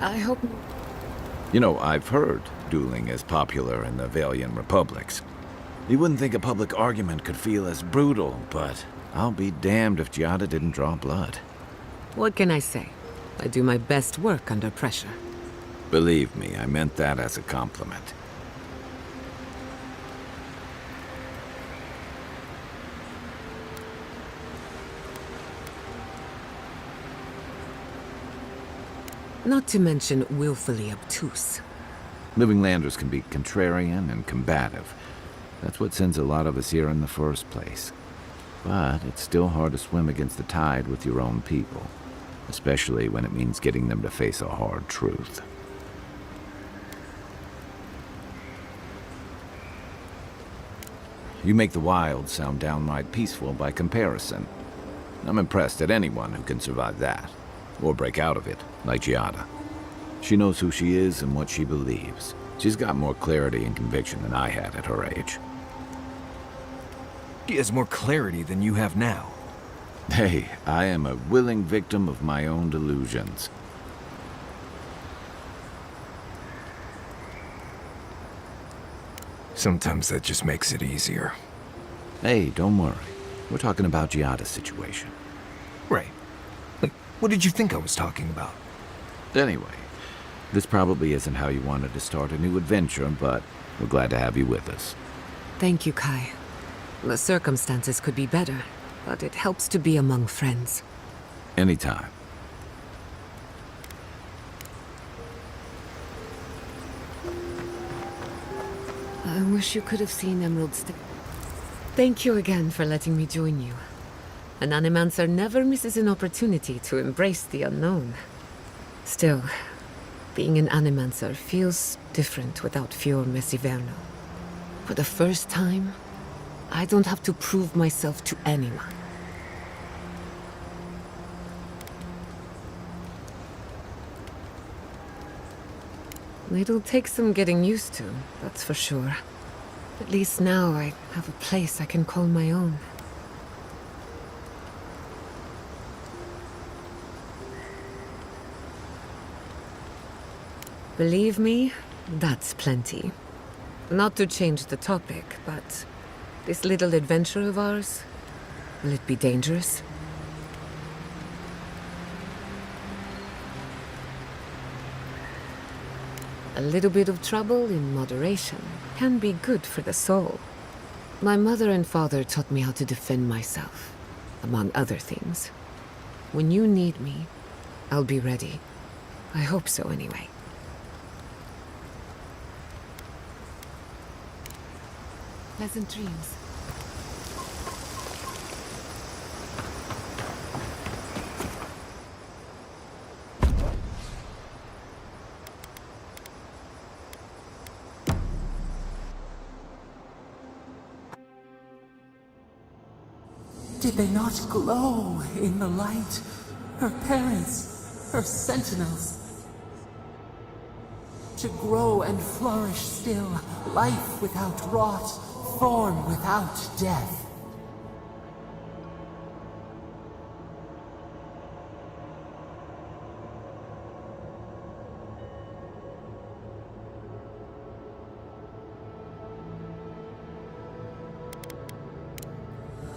I hope... You know, I've heard dueling is popular in the Valiant Republics. You wouldn't think a public argument could feel as brutal, but I'll be damned if Giada didn't draw blood. What can I say? I do my best work under pressure. Believe me, I meant that as a compliment. Not to mention willfully obtuse. Living Landers can be contrarian and combative. That's what sends a lot of us here in the first place. But it's still hard to swim against the tide with your own people, especially when it means getting them to face a hard truth. You make the wild sound downright peaceful by comparison. I'm impressed at anyone who can survive that, or break out of it, like Giada. She knows who she is and what she believes. She's got more clarity and conviction than I had at her age. She has more clarity than you have now. Hey, I am a willing victim of my own delusions. Sometimes that just makes it easier. Hey, don't worry. We're talking about Giada's situation. Right. What did you think I was talking about? Anyway, this probably isn't how you wanted to start a new adventure, but we're glad to have you with us. Thank you, Kai. The circumstances could be better, but it helps to be among friends. Anytime. I wish you could have seen Emerald Thank you again for letting me join you. An Animancer never misses an opportunity to embrace the unknown. Still, being an Animancer feels different without Fior Mesiverno. For the first time, I don't have to prove myself to anyone. It'll take some getting used to, that's for sure. At least now I have a place I can call my own. Believe me, that's plenty. Not to change the topic, but this little adventure of ours, will it be dangerous? A little bit of trouble in moderation can be good for the soul. My mother and father taught me how to defend myself, among other things. When you need me, I'll be ready. I hope so anyway. Pleasant dreams. Did they not glow in the light? Her parents, her sentinels. To grow and flourish still, life without rot, form without death.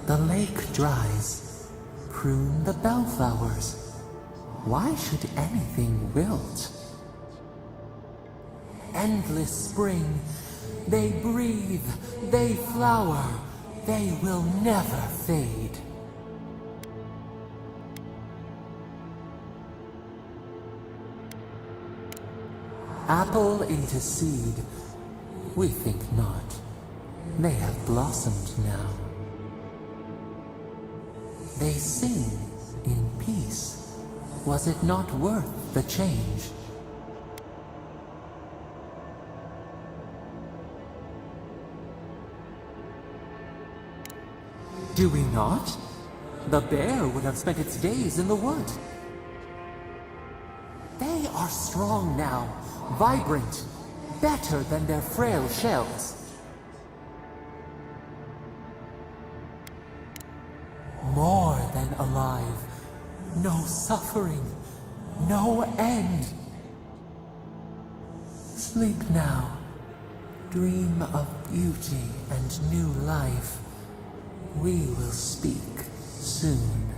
The lake dries. Prune the bellflowers. Why should anything wilt? Endless spring. They breathe. They flower. They will never fade. Apple into seed. We think not. They have blossomed now. They sing in peace. Was it not worth the change? Do we not? The bear would have spent its days in the wood. They are strong now, vibrant, better than their frail shells. More than alive. No suffering. No end. Sleep now. Dream of beauty and new life. We will speak soon.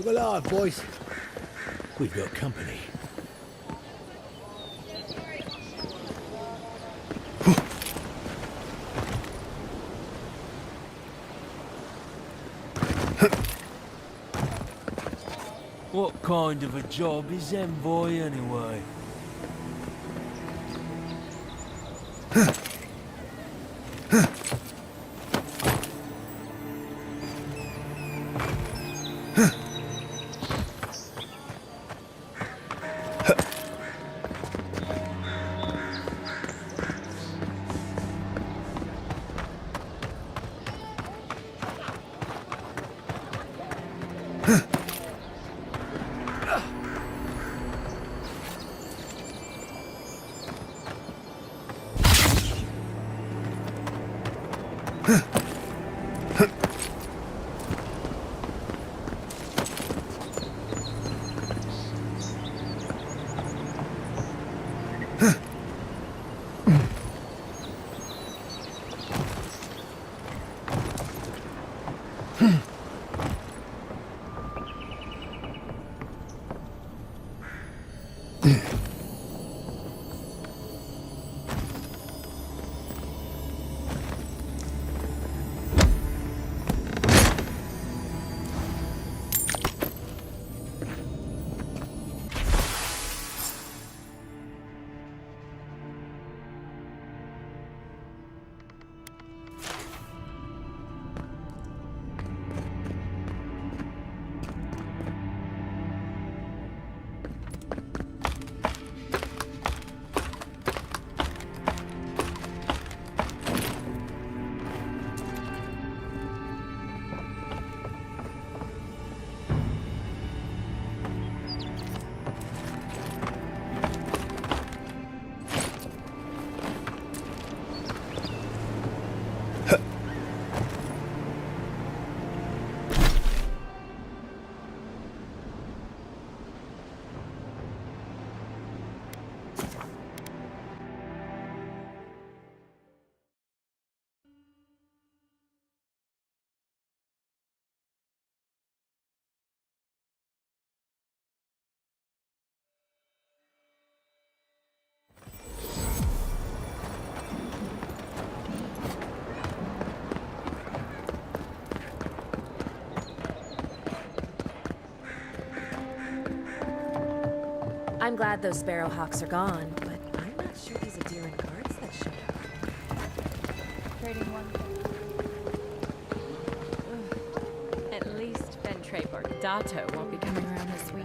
Look alive, boys. We've got company. What kind of a job is envoy anyway? I'm glad those sparrowhawks are gone, but I'm not sure these Adira guards that showed up. Trading one. At least Ventre Bordato won't be coming around this week.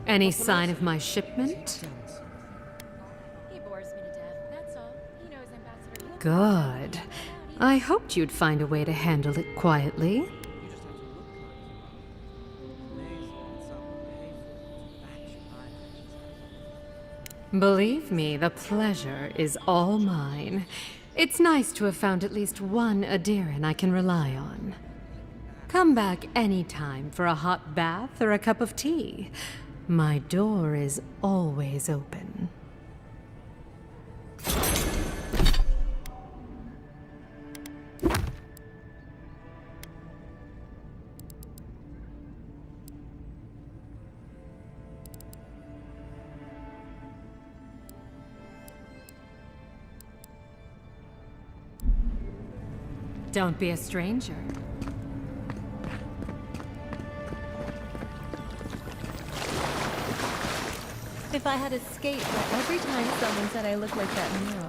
Any sign of my shipment? He bores me to death, that's all. He knows Ambassador Eora. Good. I hoped you'd find a way to handle it quietly. Believe me, the pleasure is all mine. It's nice to have found at least one Adiran I can rely on. Come back anytime for a hot bath or a cup of tea. My door is always open. Don't be a stranger. If I had escaped every time someone said I look like that mural.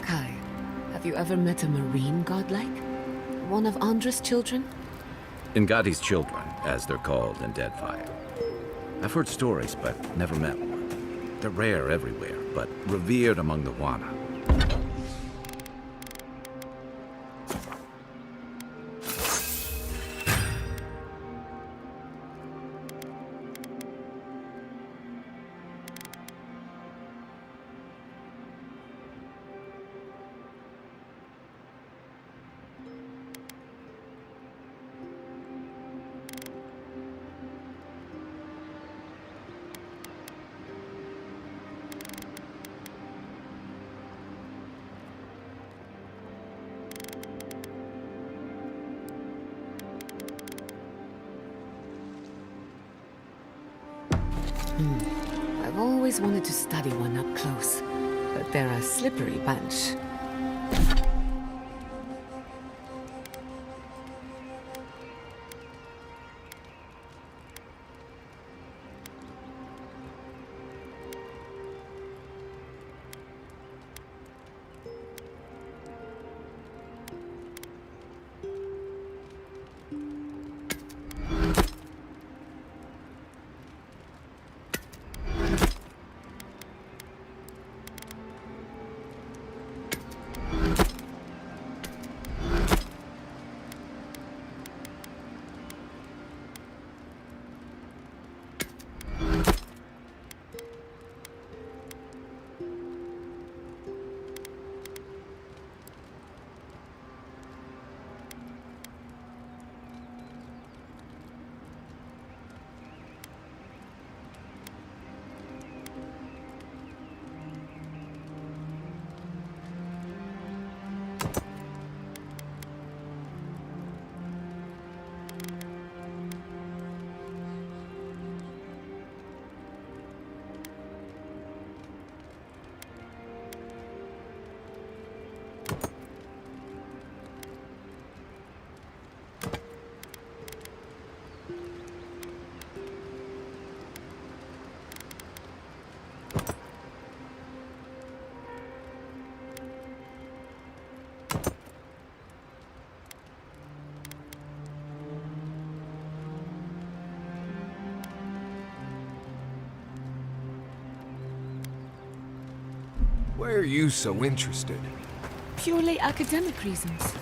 Kai, have you ever met a marine godlike? One of Andra's children? Ngati's children, as they're called in Deadfire. I've heard stories, but never met one. They're rare everywhere, but revered among the Wana. I've always wanted to study one up close, but they're a slippery bunch. Why are you so interested? Purely academic reasons.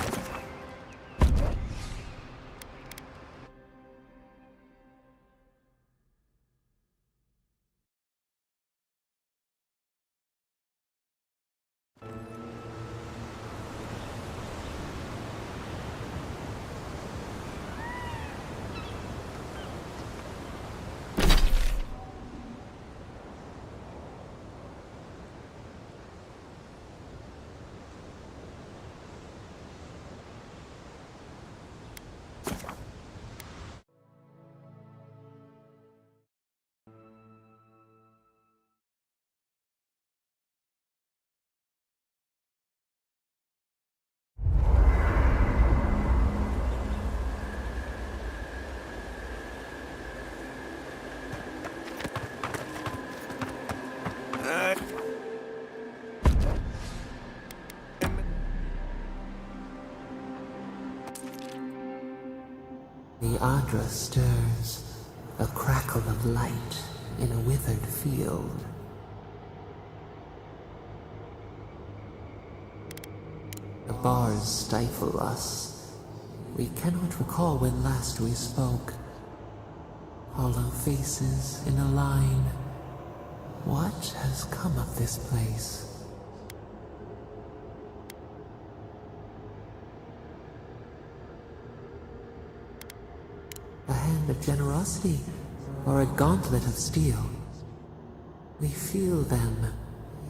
The Adra stirs, a crackle of light in a withered field. The bars stifle us. We cannot recall when last we spoke. Hollow faces in a line. What has come of this place? A hand of generosity, or a gauntlet of steel. We feel them.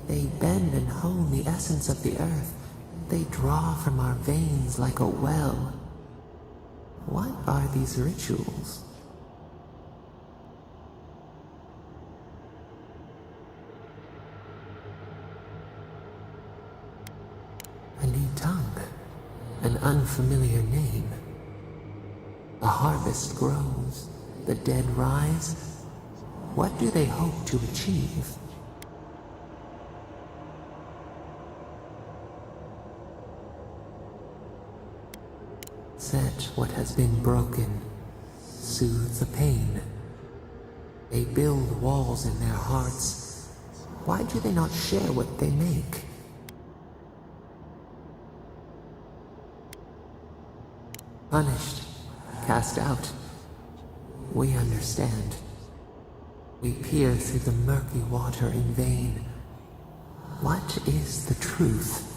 They bend and hone the essence of the earth. They draw from our veins like a well. What are these rituals? A new tongue, an unfamiliar name. A harvest grows, the dead rise. What do they hope to achieve? Set what has been broken, soothe the pain. They build walls in their hearts. Why do they not share what they make? Punished, cast out. We understand. We peer through the murky water in vain. What is the truth?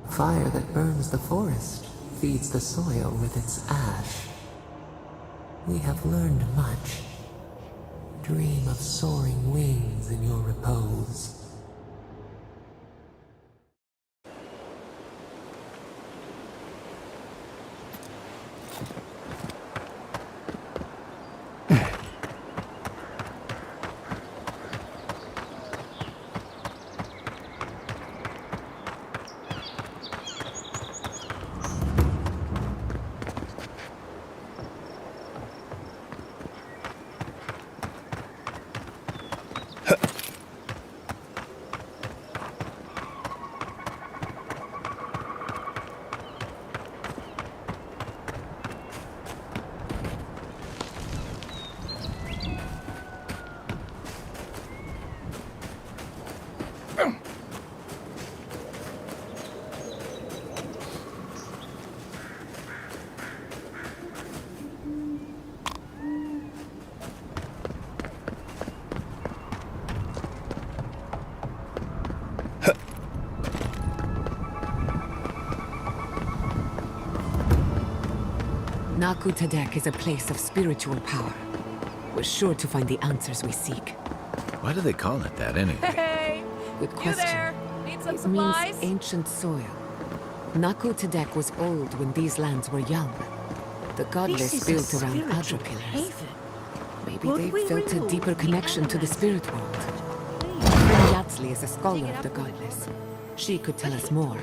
Fire that burns the forest feeds the soil with its ash. We have learned much. Dream of soaring wings in your repose. Naku Tadek is a place of spiritual power. We're sure to find the answers we seek. Why do they call it that anyway? Hey! Good You question. there? Need some It supplies? means ancient soil. Naku Tadek was old when these lands were young. The godless built around Adra pillars. Maybe they felt a deeper connection to the spirit world. Friend Yatsley is a scholar of the godless. She could tell us more.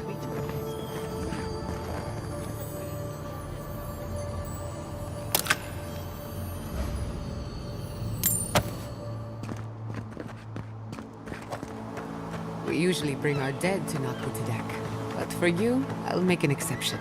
We usually bring our dead to Naku Tadek, but for you, I'll make an exception.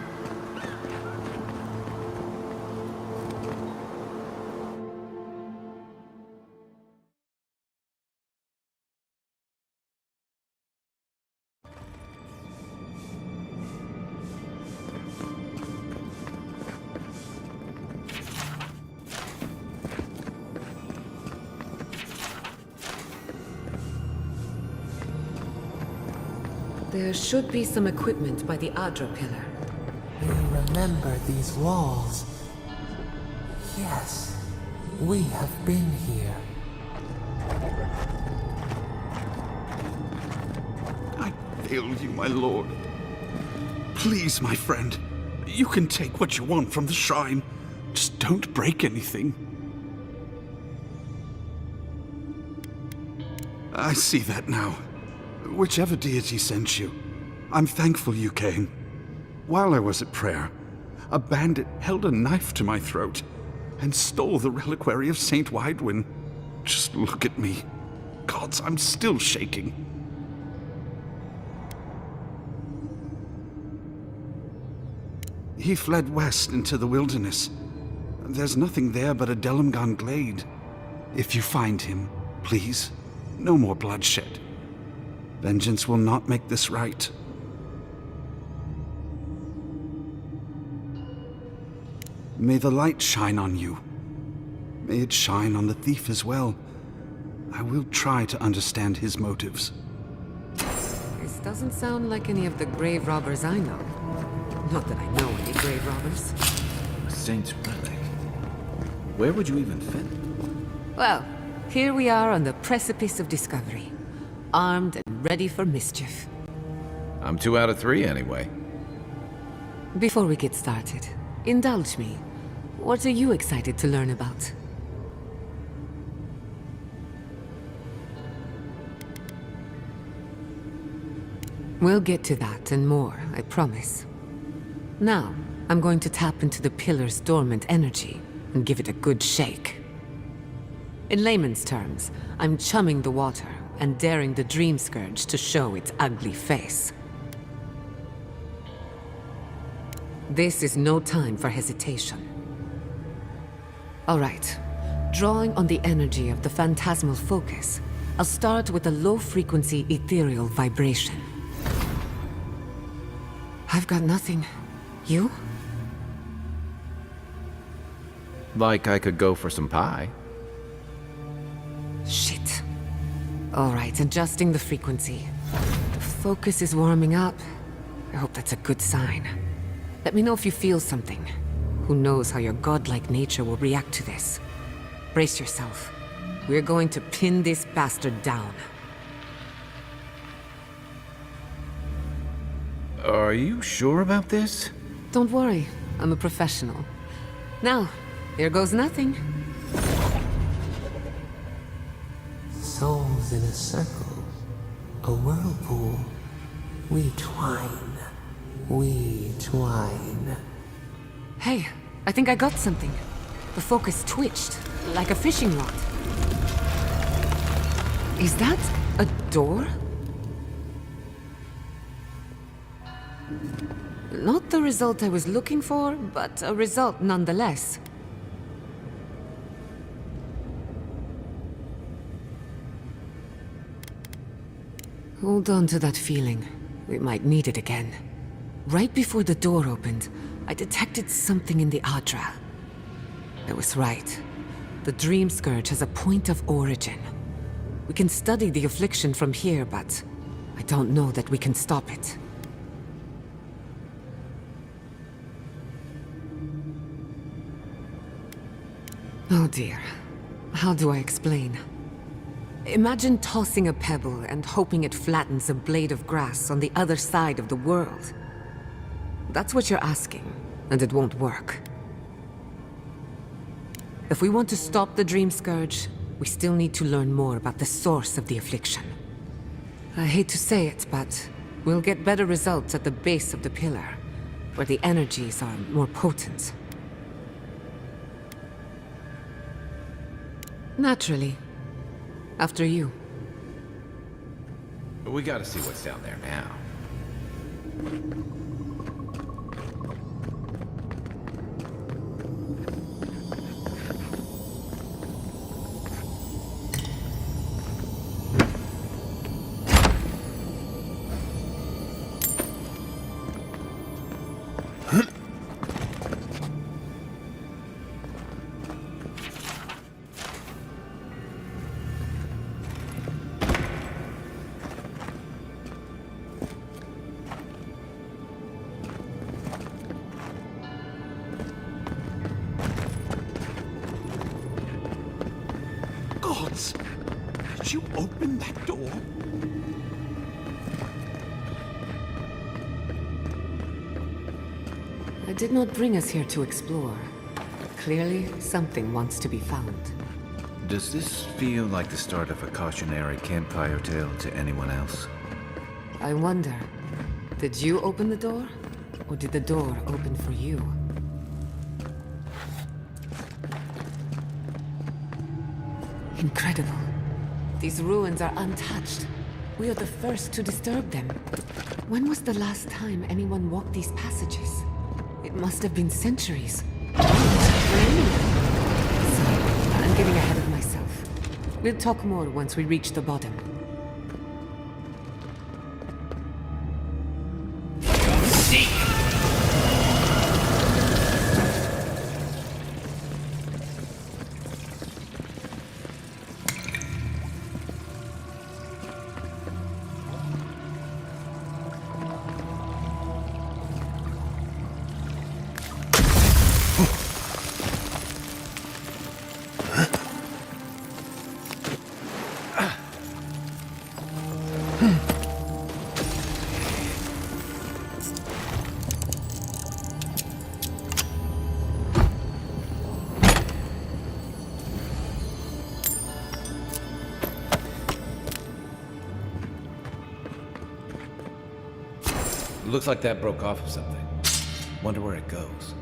There should be some equipment by the Adra pillar. We remember these walls. Yes, we have been here. I fail you, my lord. Please, my friend, you can take what you want from the shrine. Just don't break anything. I see that now. Whichever deity sent you, I'm thankful you came. While I was at prayer, a bandit held a knife to my throat and stole the reliquary of Saint Widewin. Just look at me. Gods, I'm still shaking. He fled west into the wilderness. There's nothing there but a Delimgan glade. If you find him, please, no more bloodshed. Vengeance will not make this right. May the light shine on you. May it shine on the thief as well. I will try to understand his motives. This doesn't sound like any of the grave robbers I know. Not that I know any grave robbers. A saint's relic. Where would you even fit? Well, here we are on the precipice of discovery. Armed and ready for mischief. I'm 2 out of 3 anyway. Before we get started, indulge me. What are you excited to learn about? We'll get to that and more, I promise. Now, I'm going to tap into the pillar's dormant energy and give it a good shake. In layman's terms, I'm chumming the water and daring the Dream Scourge to show its ugly face. This is no time for hesitation. All right. Drawing on the energy of the phantasmal focus, I'll start with a low-frequency ethereal vibration. I've got nothing. You? Like I could go for some pie. Shit. All right, adjusting the frequency. The focus is warming up. I hope that's a good sign. Let me know if you feel something. Who knows how your godlike nature will react to this. Brace yourself. We're going to pin this bastard down. Are you sure about this? Don't worry, I'm a professional. Now, here goes nothing. Souls in a circle, a whirlpool. We twine, we twine. Hey, I think I got something. The focus twitched, like a fishing rod. Is that a door? Not the result I was looking for, but a result nonetheless. Hold on to that feeling. We might need it again. Right before the door opened, I detected something in the Adra. I was right. The Dream Scourge has a point of origin. We can study the affliction from here, but I don't know that we can stop it. Oh dear. How do I explain? Imagine tossing a pebble and hoping it flattens a blade of grass on the other side of the world. That's what you're asking, and it won't work. If we want to stop the Dream Scourge, we still need to learn more about the source of the affliction. I hate to say it, but we'll get better results at the base of the pillar, where the energies are more potent. Naturally. After you. We gotta see what's down there now. Gods! Did you open that door? I did not bring us here to explore. Clearly, something wants to be found. Does this feel like the start of a cautionary campfire tale to anyone else? I wonder, did you open the door? Or did the door open for you? Incredible. These ruins are untouched. We are the first to disturb them. When was the last time anyone walked these passages? It must have been centuries. Sorry, I'm getting ahead of myself. We'll talk more once we reach the bottom. Looks like that broke off of something. Wonder where it goes.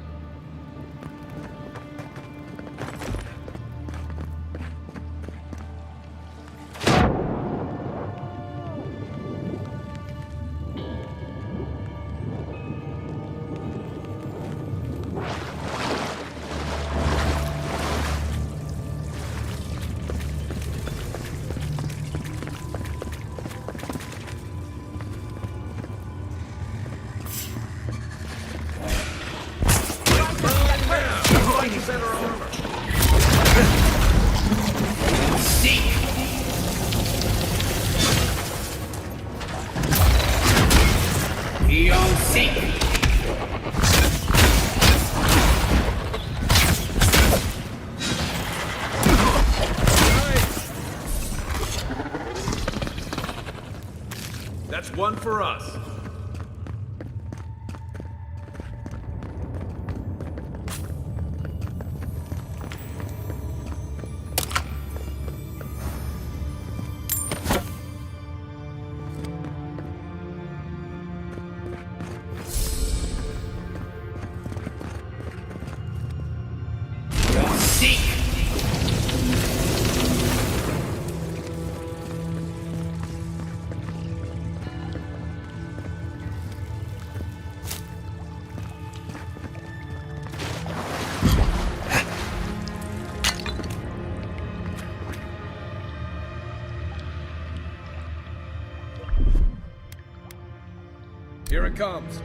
done for us. Here it comes.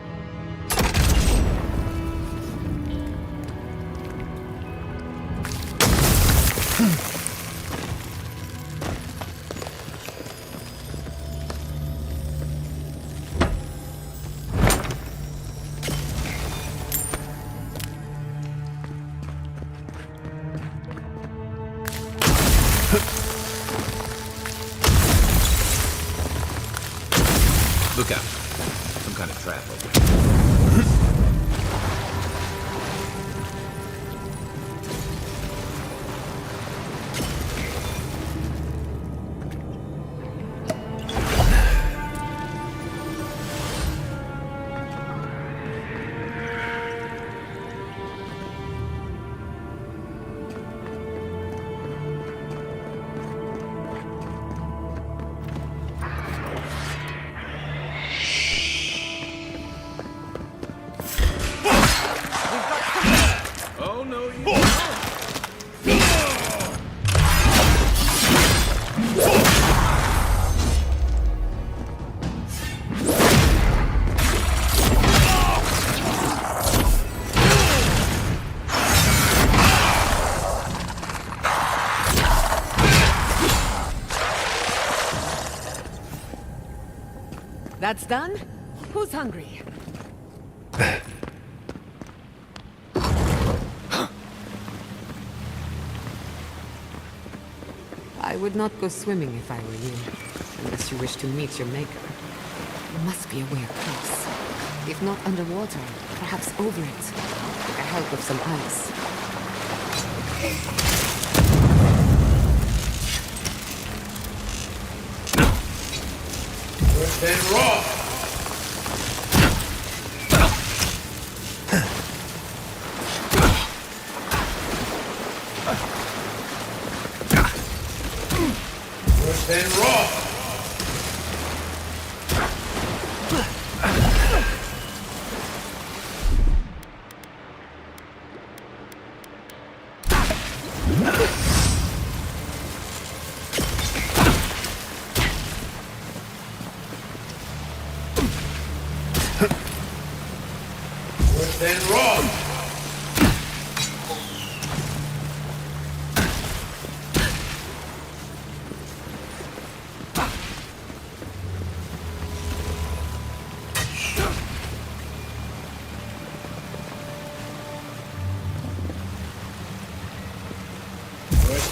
Look out. Some kind of trap over there. Oh, no, you don't. That's done? Who's hungry? I would not go swimming if I were you, unless you wish to meet your maker. You must be aware close. If not underwater, perhaps over it, with the help of some ice. Then raw! Then raw! Then raw!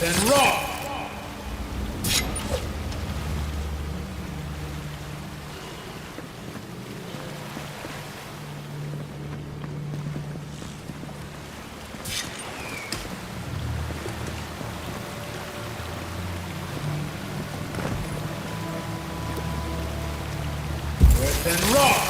Then raw! Then raw!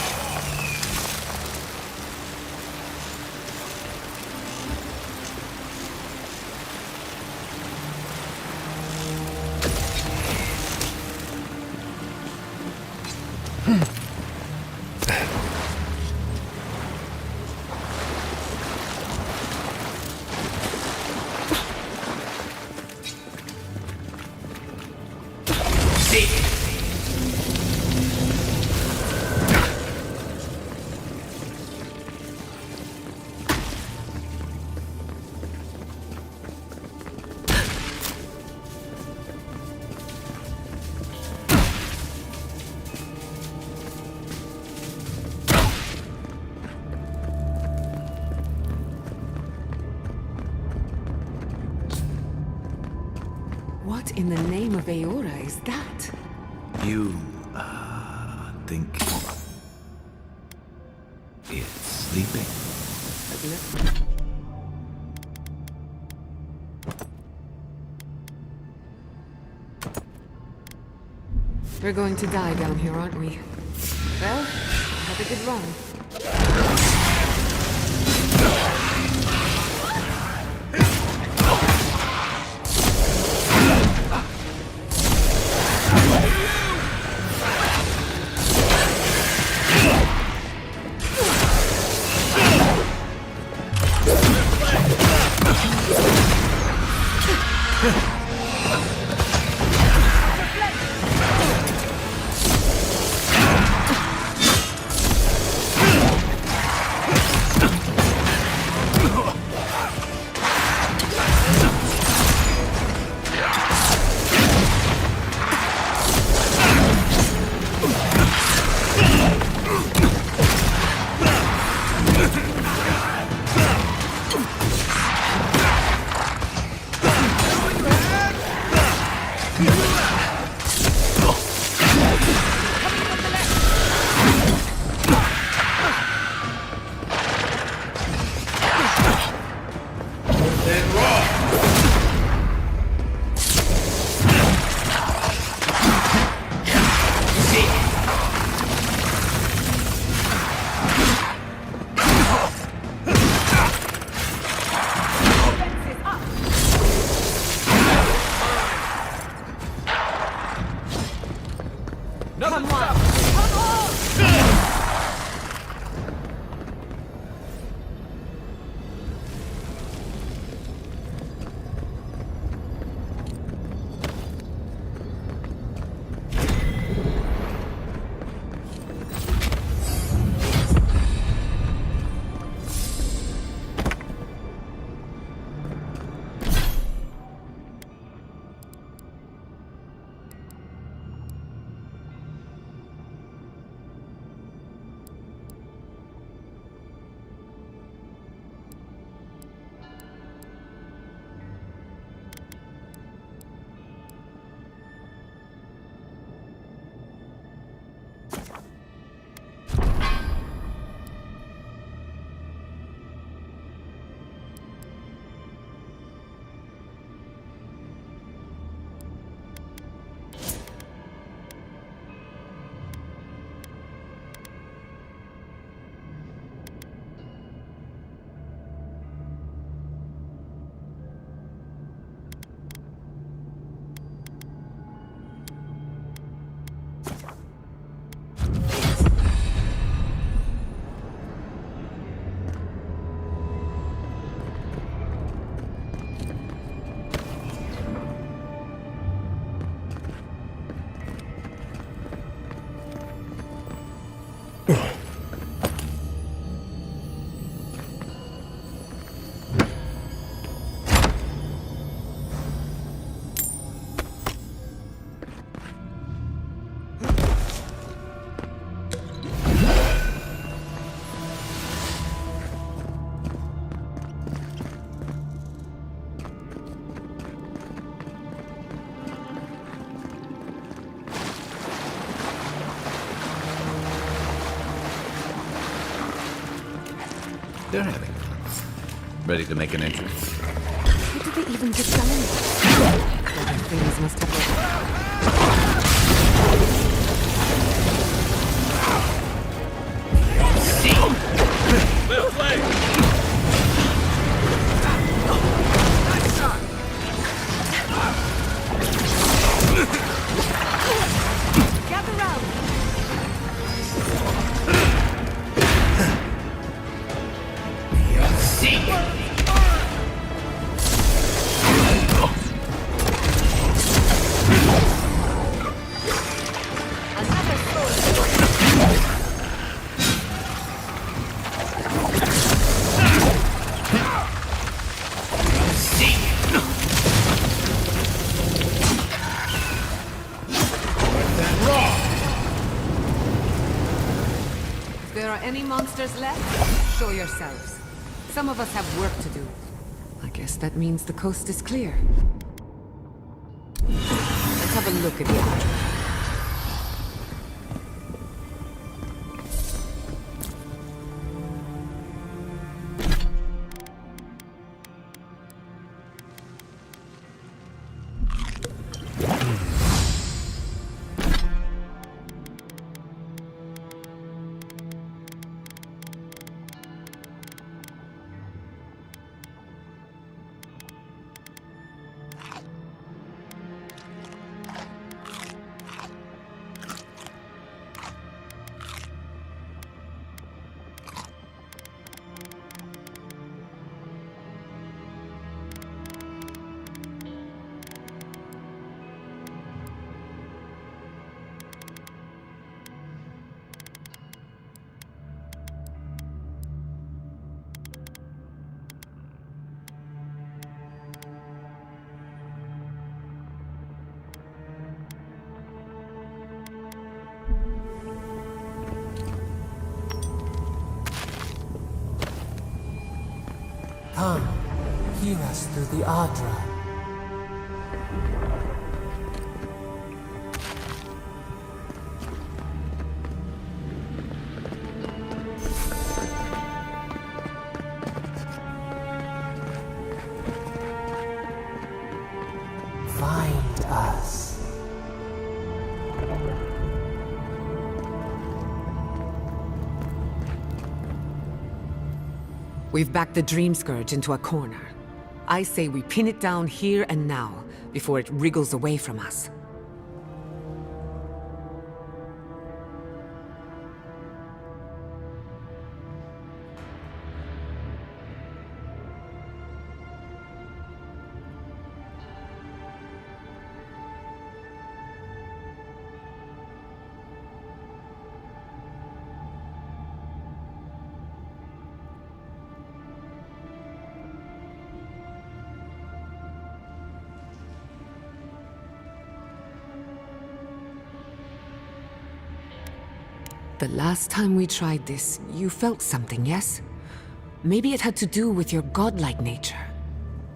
What in the name of Eora is that? You, think it's sleeping. We're going to die down here, aren't we? Well, have a good run. They're having fun. Ready to make an entrance? How did they even get down there? Other things must have... Left leg! Nice shot! Gather round! If there are any monsters left, show yourselves. Some of us have work to do. I guess that means the coast is clear. Let's have a look at the Come, hear us through the Adra. Find us. We've backed the Dream Scourge into a corner. I say we pin it down here and now, before it wriggles away from us. The last time we tried this, you felt something, yes? Maybe it had to do with your godlike nature.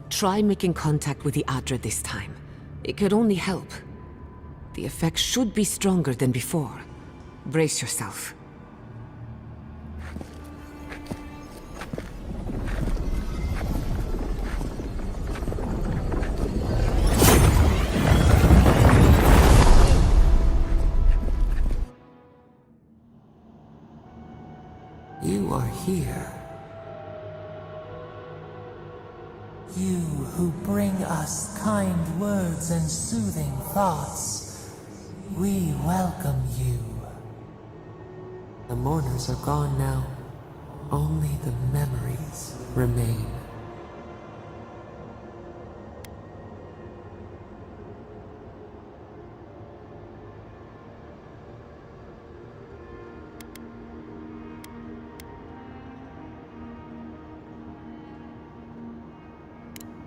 Try making contact with the Adra this time. It could only help. The effect should be stronger than before. Brace yourself. You are here. You who bring us kind words and soothing thoughts. We welcome you. The mourners are gone now. Only the memories remain.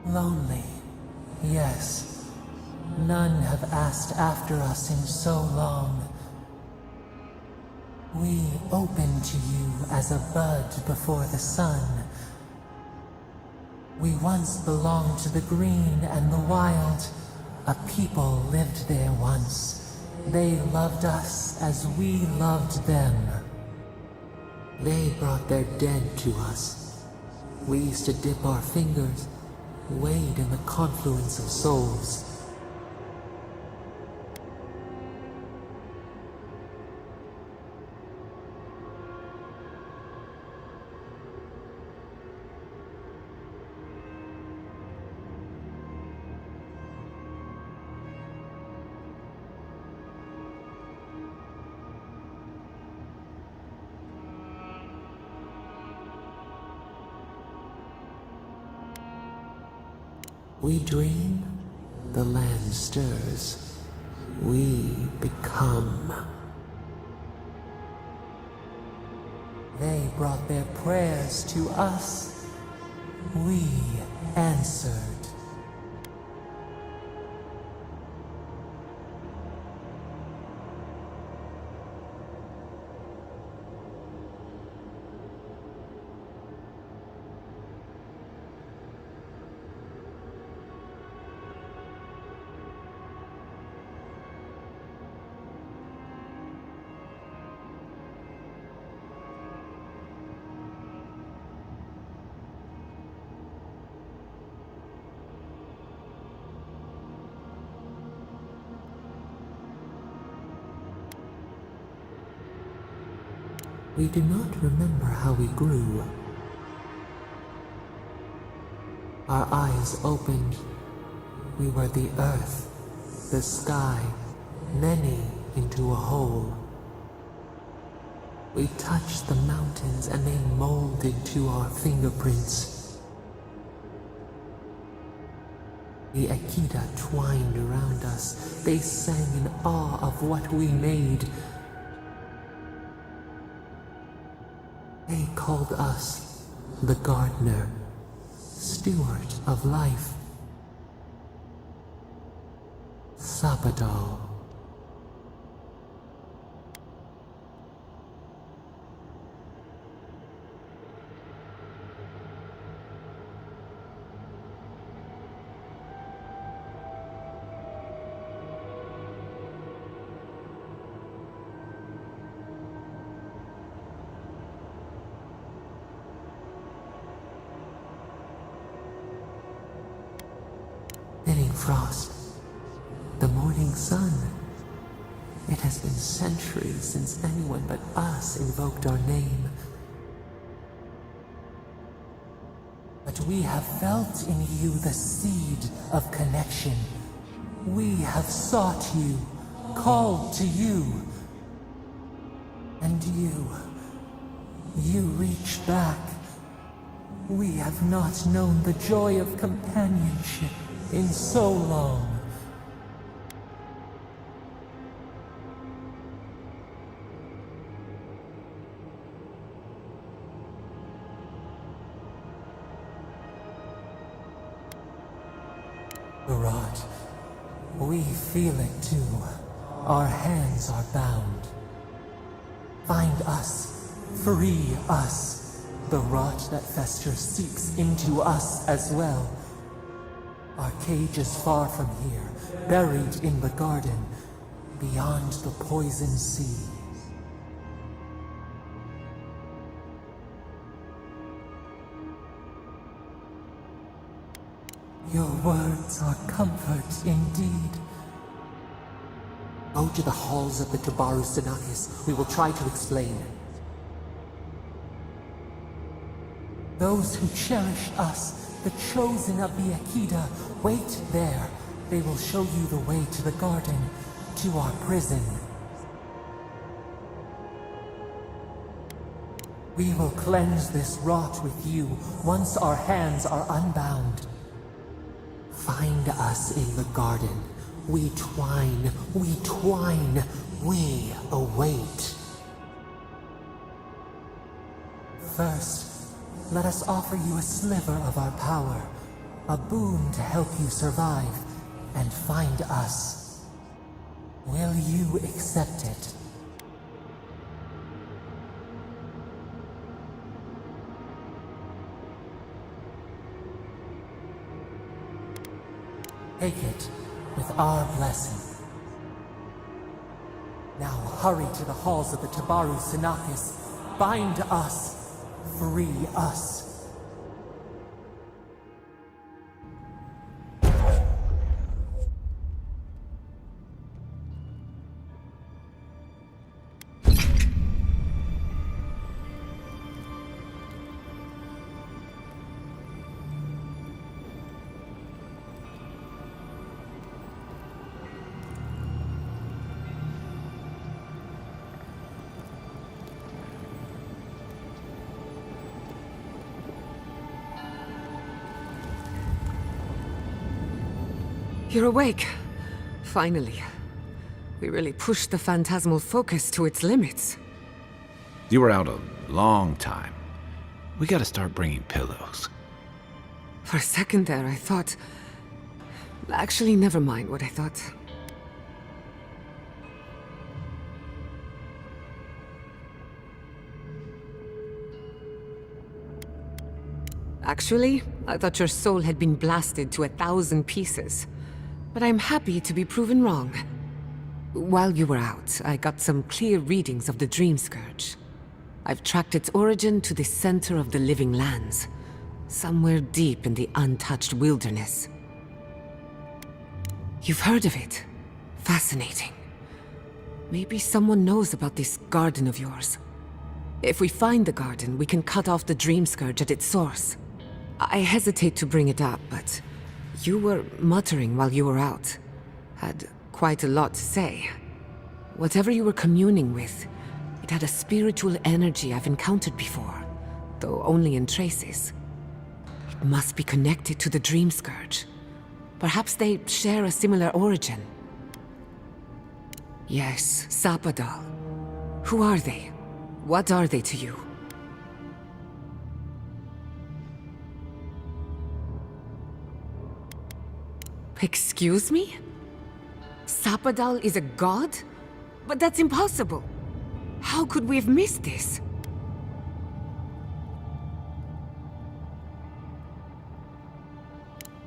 Lonely, yes. None have asked after us in so long. We open to you as a bud before the sun. We once belonged to the green and the wild. A people lived there once. They loved us as we loved them. They brought their dead to us. We used to dip our fingers, wade in the confluence of souls. We dream, the land stirs. We become. They brought their prayers to us. We answered. We do not remember how we grew. Our eyes opened. We were the earth, the sky, many into a whole. We touched the mountains and they molded to our fingerprints. The Akita twined around us. They sang in awe of what we made. They called us the gardener, steward of life. Sabado. morning frost, the morning sun. It has been centuries since anyone but us invoked our name. But we have felt in you the seed of connection. We have sought you, called to you. And you reach back. We have not known the joy of companionship in so long. Rod, we feel it too. Our hands are bound. Find us. Free us. The rot that festers seeps into us as well. Our cage is far from here, buried in the garden, beyond the poison sea. Your words are comfort indeed. Go to the halls of the Tabaru Sinakis. We will try to explain. Those who cherish us, the chosen of the Akida, wait there. They will show you the way to the garden, to our prison. We will cleanse this rot with you once our hands are unbound. Find us in the garden. We twine, we await. First, let us offer you a sliver of our power, a boon to help you survive and find us. Will you accept it? Take it with our blessing. Now hurry to the halls of the Tabaru Sinakis. Bind us. Free us. You're awake. Finally. We really pushed the phantasmal focus to its limits. You were out a long time. We gotta start bringing pillows. For a second there, I thought... Actually, never mind what I thought. Actually, I thought your soul had been blasted to 1,000 pieces. But I'm happy to be proven wrong. While you were out, I got some clear readings of the Dream Scourge. I've tracked its origin to the center of the living lands, somewhere deep in the untouched wilderness. You've heard of it. Fascinating. Maybe someone knows about this garden of yours. If we find the garden, we can cut off the Dream Scourge at its source. I hesitate to bring it up, but you were muttering while you were out. Had quite a lot to say. Whatever you were communing with, it had a spiritual energy I've encountered before, though only in traces. It must be connected to the Dream Scourge. Perhaps they share a similar origin. Yes, Sapadal. Who are they? What are they to you? Excuse me? Sapadal is a god? But that's impossible. How could we have missed this?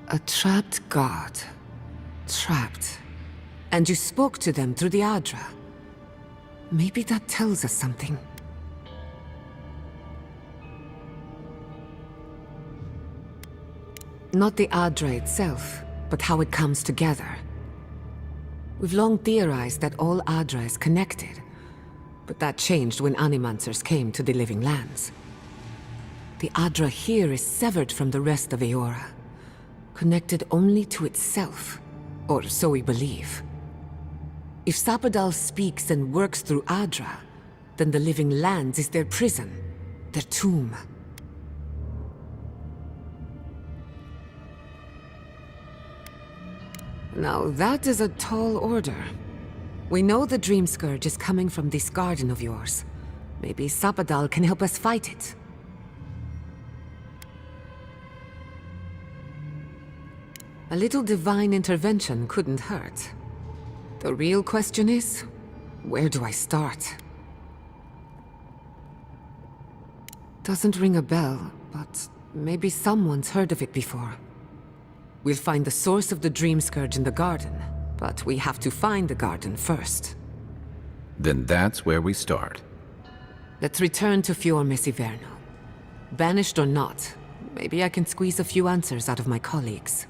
A trapped god. Trapped. And you spoke to them through the Adra. Maybe that tells us something. Not the Adra itself, but how it comes together. We've long theorized that all Adra is connected, but that changed when Animancers came to the Living Lands. The Adra here is severed from the rest of Eora, connected only to itself, or so we believe. If Sapadal speaks and works through Adra, then the Living Lands is their prison, their tomb. Now that is a tall order. We know the Dream Scourge is coming from this garden of yours. Maybe Sapadal can help us fight it. A little divine intervention couldn't hurt. The real question is, where do I start? Doesn't ring a bell, but maybe someone's heard of it before. We'll find the source of the Dream Scourge in the garden, but we have to find the garden first. Then that's where we start. Let's return to Fior Mesiverno. Banished or not, maybe I can squeeze a few answers out of my colleagues.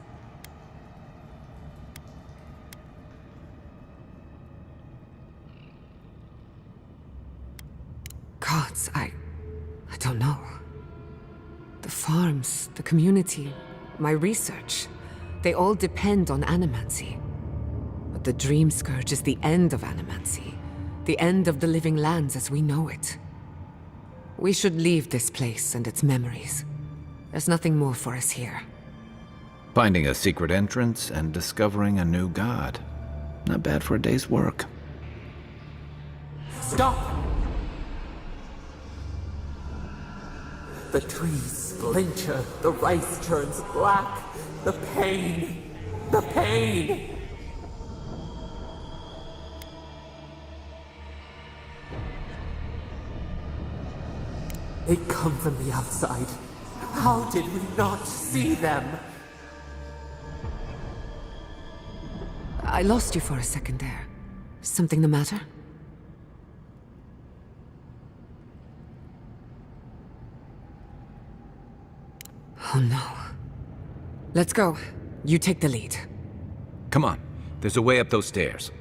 Gods, I don't know. The farms, the community, my research, they all depend on animancy. But the Dream Scourge is the end of animancy, the end of the Living Lands as we know it. We should leave this place and its memories. There's nothing more for us here. Finding a secret entrance and discovering a new god. Not bad for a day's work. Stop! The trees splinter, the rice turns black. The pain! The pain! They come from the outside. How did we not see them? I lost you for a second there. Something the matter? Oh no. Let's go. You take the lead. Come on, there's a way up those stairs.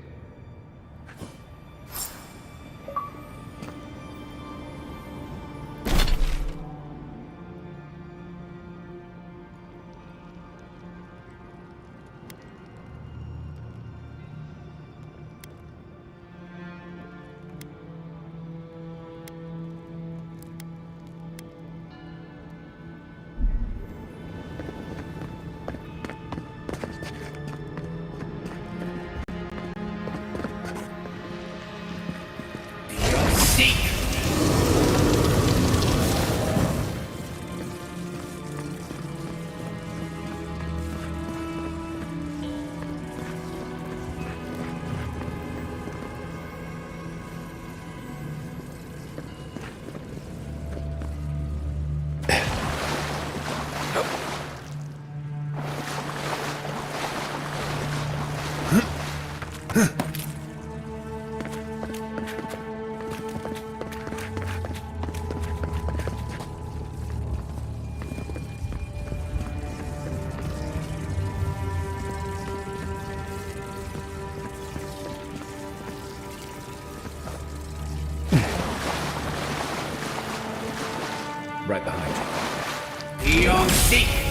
Right behind you. Eon Seek!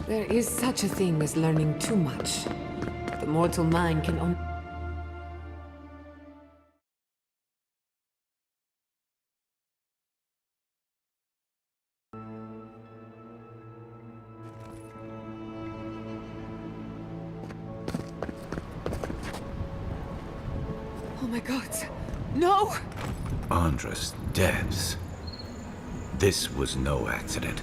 There is such a thing as learning too much. The mortal mind can only... my god. No! Andres dead. This was no accident.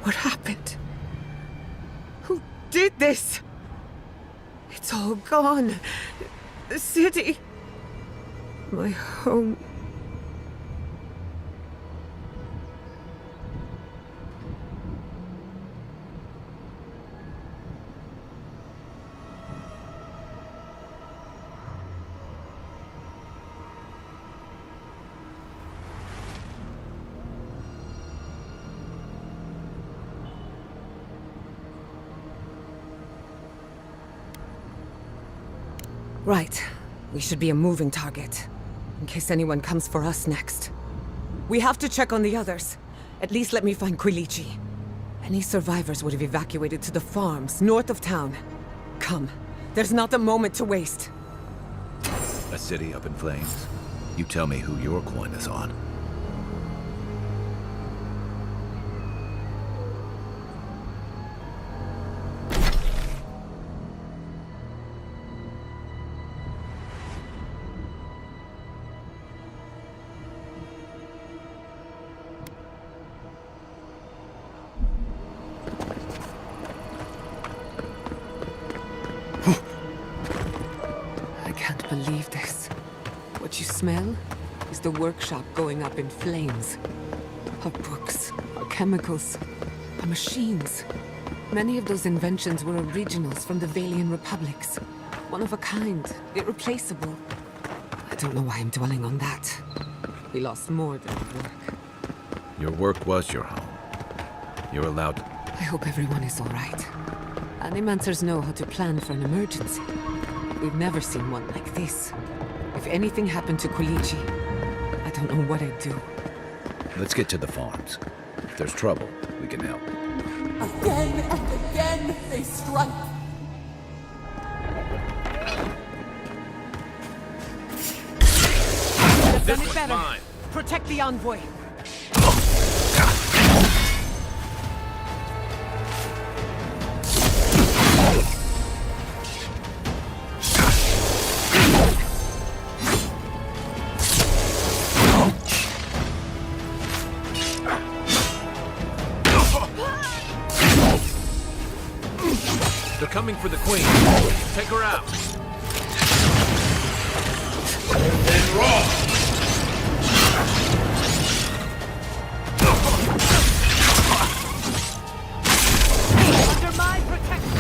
What happened? Who did this? It's all gone. The city. My home. Right. We should be a moving target, in case anyone comes for us next. We have to check on the others. At least let me find Quilici. Any survivors would have evacuated to the farms north of town. Come. There's not a moment to waste. A city up in flames? You tell me who your coin is on. I can't believe this. What you smell is the workshop going up in flames. Our books, our chemicals, our machines. Many of those inventions were originals from the Valian republics. One of a kind, irreplaceable. I don't know why I'm dwelling on that. We lost more than work. Your work was your home. You're allowed to... I hope everyone is all right. Animancers know how to plan for an emergency. We've never seen one like this. If anything happened to Quilici, I don't know what I'd do. Let's get to the farms. If there's trouble, we can help. Again and again, they strike. I've done it better. Mine. Protect the envoy. They're coming for the queen. Take her out. Then roll! Under my protection.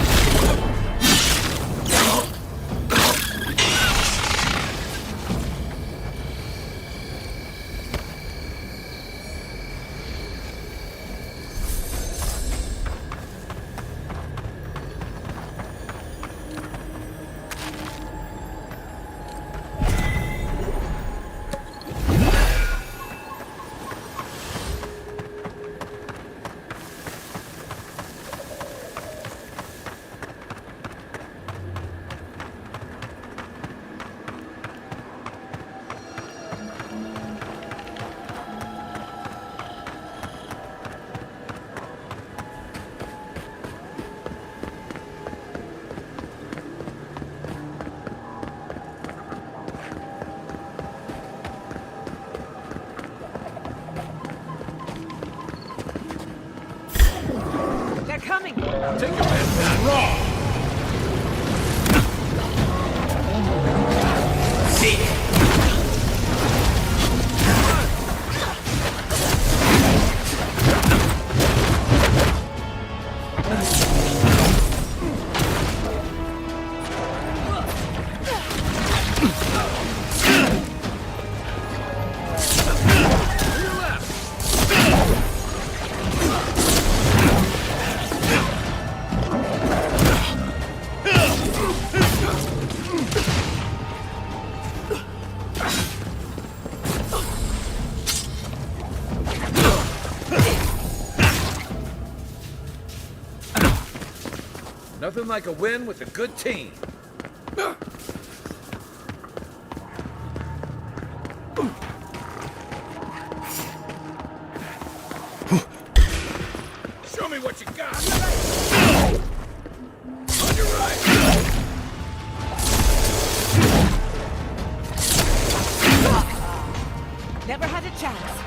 Coming! Take your man back. Raw! Seek! Nothing like a win with a good team. Show me what you got. On your right. Never had a chance.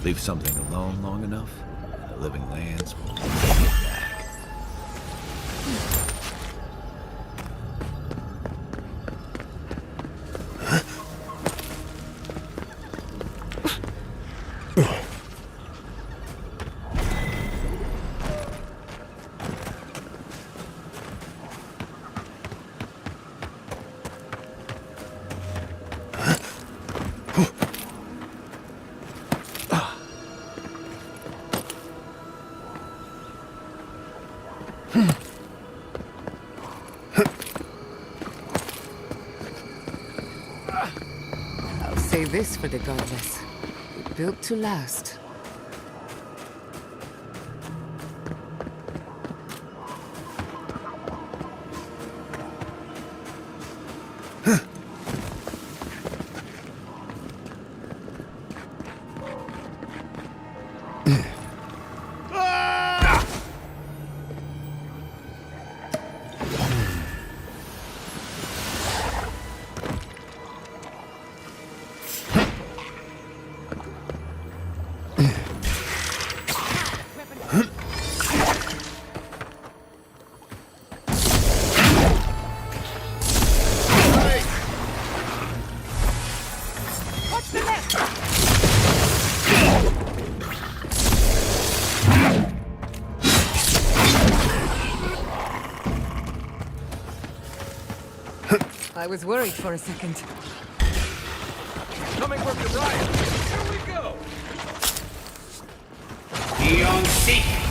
Leave something alone long enough, and the living lands will take it back. I'll say this for the godless. Built to last. I was worried for a second. Coming from your right. Here we go. Be on seek.